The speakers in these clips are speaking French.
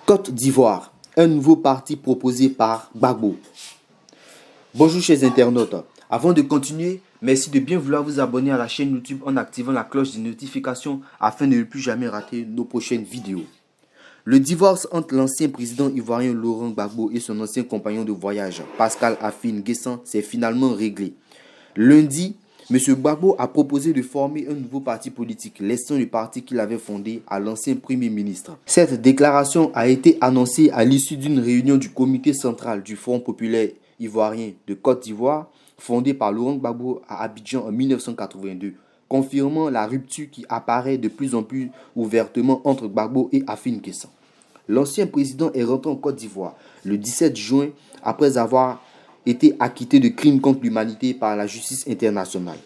Côte d'Ivoire, un nouveau parti proposé par Gbagbo. Bonjour chers internautes, avant de continuer, merci de bien vouloir vous abonner à la chaîne YouTube en activant la cloche de notification afin de ne plus jamais rater nos prochaines vidéos. Le divorce entre l'ancien président ivoirien Laurent Gbagbo et son ancien compagnon de voyage Pascal Afin N'Guessan s'est finalement réglé. Lundi, M. Gbagbo a proposé de former un nouveau parti politique, laissant le parti qu'il avait fondé à l'ancien Premier ministre. Cette déclaration a été annoncée à l'issue d'une réunion du comité central du Front populaire ivoirien de Côte d'Ivoire, fondé par Laurent Gbagbo à Abidjan en 1982, confirmant la rupture qui apparaît de plus en plus ouvertement entre Gbagbo et Afin N'Guessan. L'ancien président est rentré en Côte d'Ivoire le 17 juin après avoir été acquitté de crimes contre l'humanité par la justice internationale.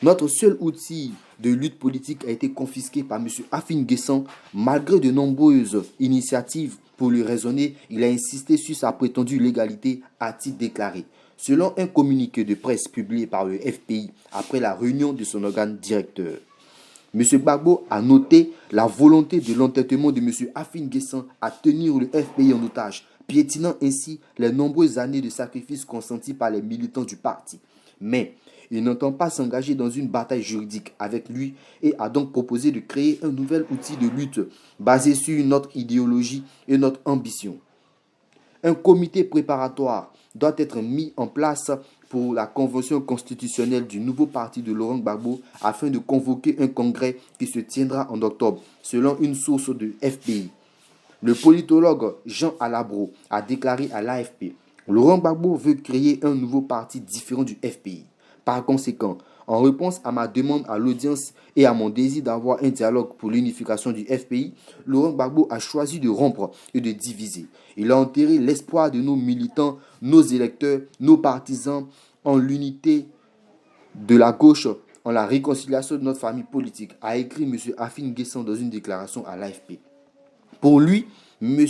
Notre seul outil de lutte politique a été confisqué par M. Afin N'Guessan. Malgré de nombreuses initiatives pour le raisonner, il a insisté sur sa prétendue légalité, a-t-il déclaré, selon un communiqué de presse publié par le FPI après la réunion de son organe directeur. M. Gbagbo a noté la volonté de l'entêtement de M. Afin N'Guessan à tenir le FPI en otage, piétinant ainsi les nombreuses années de sacrifices consentis par les militants du parti. Mais il n'entend pas s'engager dans une bataille juridique avec lui et a donc proposé de créer un nouvel outil de lutte basé sur notre idéologie et notre ambition. Un comité préparatoire doit être mis en place pour la convention constitutionnelle du nouveau parti de Laurent Gbagbo afin de convoquer un congrès qui se tiendra en octobre, selon une source de FPI. Le politologue Jean Alabro a déclaré à l'AFP « Laurent Gbagbo veut créer un nouveau parti différent du FPI. Par conséquent, en réponse à ma demande à l'audience et à mon désir d'avoir un dialogue pour l'unification du FPI, Laurent Gbagbo a choisi de rompre et de diviser. Il a enterré l'espoir de nos militants, nos électeurs, nos partisans en l'unité de la gauche, en la réconciliation de notre famille politique », a écrit M. Afin N'Guessan dans une déclaration à l'AFP. Pour lui, M.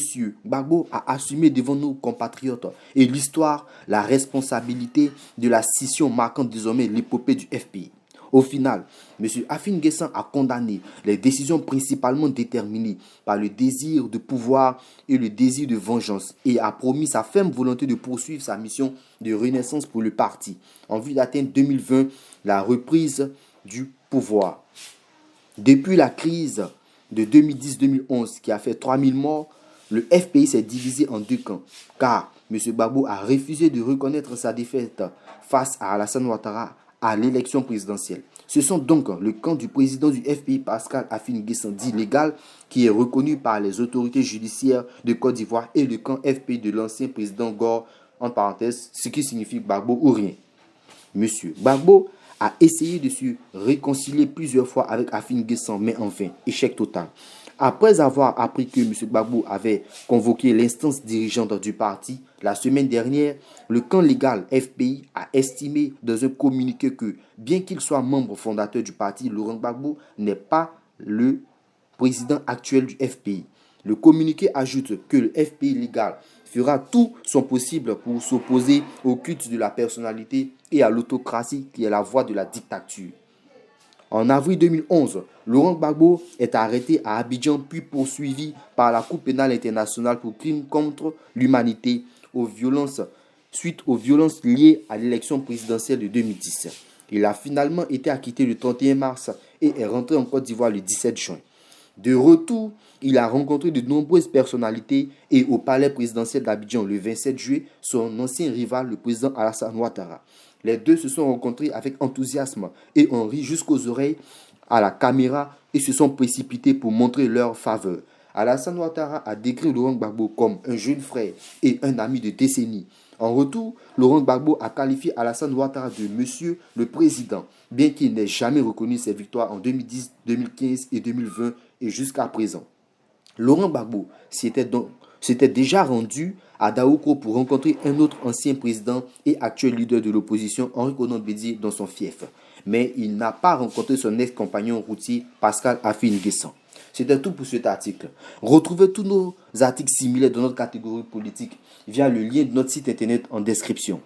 Gbagbo a assumé devant nos compatriotes et l'histoire la responsabilité de la scission marquant désormais l'épopée du FPI. Au final, M. Afin N'Guessan a condamné les décisions principalement déterminées par le désir de pouvoir et le désir de vengeance et a promis sa ferme volonté de poursuivre sa mission de renaissance pour le parti en vue d'atteindre 2020 la reprise du pouvoir. Depuis la crise de 2010-2011 qui a fait 3000 morts, le FPI s'est divisé en deux camps car M. Gbagbo a refusé de reconnaître sa défaite face à Alassane Ouattara à l'élection présidentielle. Ce sont donc le camp du président du FPI Pascal Afin N'Guessan dit légal qui est reconnu par les autorités judiciaires de Côte d'Ivoire et le camp FPI de l'ancien président Gore, en parenthèse, ce qui signifie Gbagbo ou rien. M. Gbagbo a essayé de se réconcilier plusieurs fois avec Afin N'Guessan, mais enfin, échec total. Après avoir appris que M. Gbagbo avait convoqué l'instance dirigeante du parti la semaine dernière, le camp légal FPI a estimé dans un communiqué que, bien qu'il soit membre fondateur du parti, Laurent Gbagbo n'est pas le président actuel du FPI. Le communiqué ajoute que le FPI légal fera tout son possible pour s'opposer au culte de la personnalité et à l'autocratie qui est la voie de la dictature. En avril 2011, Laurent Gbagbo est arrêté à Abidjan puis poursuivi par la Cour pénale internationale pour crimes contre l'humanité suite aux violences liées à l'élection présidentielle de 2010. Il a finalement été acquitté le 31 mars et est rentré en Côte d'Ivoire le 17 juin. De retour, il a rencontré de nombreuses personnalités et au palais présidentiel d'Abidjan le 27 juillet, son ancien rival, le président Alassane Ouattara. Les deux se sont rencontrés avec enthousiasme et ont ri jusqu'aux oreilles à la caméra et se sont précipités pour montrer leur faveur. Alassane Ouattara a décrit Laurent Gbagbo comme un jeune frère et un ami de décennies. En retour, Laurent Gbagbo a qualifié Alassane Ouattara de Monsieur le Président, bien qu'il n'ait jamais reconnu ses victoires en 2010, 2015 et 2020 et jusqu'à présent. Laurent Gbagbo s'était déjà rendu à Daoukro pour rencontrer un autre ancien président et actuel leader de l'opposition, Henri Konan Bédié, dans son fief. Mais il n'a pas rencontré son ex-compagnon routier Pascal Afin N'Guessan. C'était tout pour cet article. Retrouvez tous nos articles similaires dans notre catégorie politique via le lien de notre site internet en description.